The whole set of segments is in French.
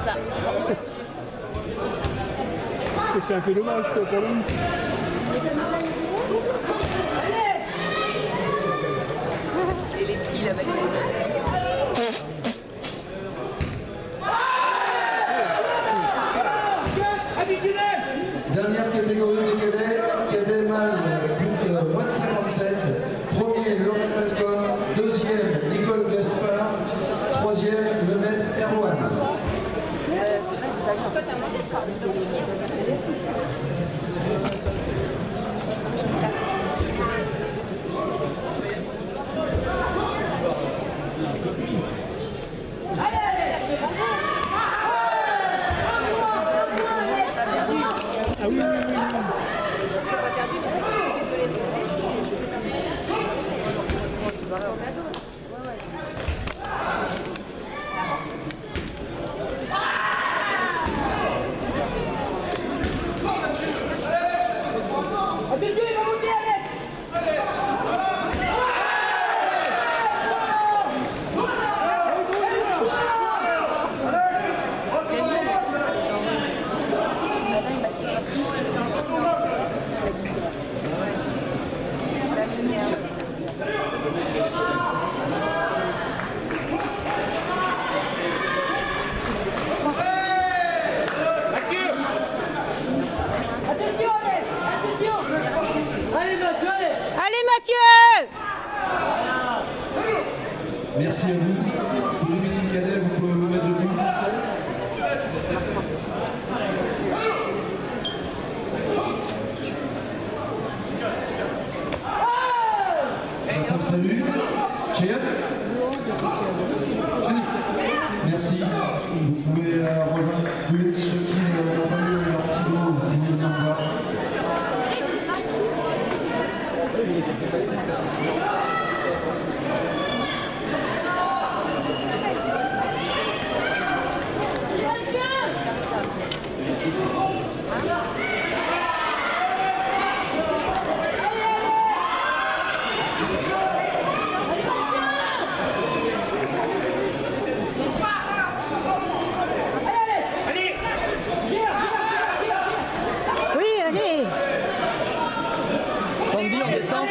Ça. C'est un peu dommage pour lui. Et les petits là avec les Dernière catégorie des cadets, cadet mâle, moins de 57. Premier, Laurent Malcolm. Deuxième, Nicole Gaspard. Troisième, le maître Erwan. Ah oui, oui, oui. Allez Mathieu! Merci à vous. Pour les minimes cadets, vous pouvez vous mettre debout. Salut. Cheyenne. Merci. Vous pouvez rejoindre ceux qui n'ont pas eu leur petit mot, vous pouvez venir me voir. Oui, allez! Sandy, on descend.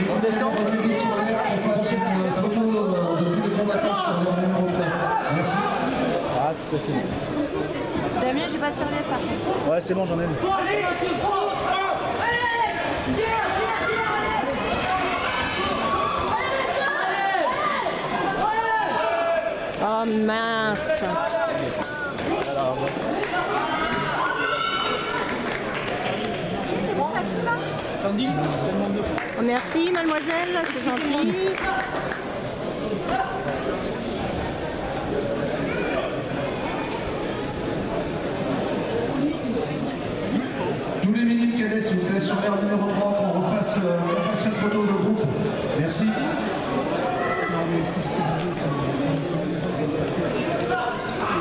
On descend. Revenez vite sur l'air, qu'on fasse une photo de tous les combattants sur leur numéro 3. Merci. Ah, c'est fini. Damien, j'ai pas de surlève par contre. Ouais, c'est bon, j'en ai une. Oh mince! Sandy, Oh, merci mademoiselle, c'est gentil. Tous les minimes cadets, s'il vous plaît, sur l'air numéro 3, qu'on refasse une photo de groupe. Merci.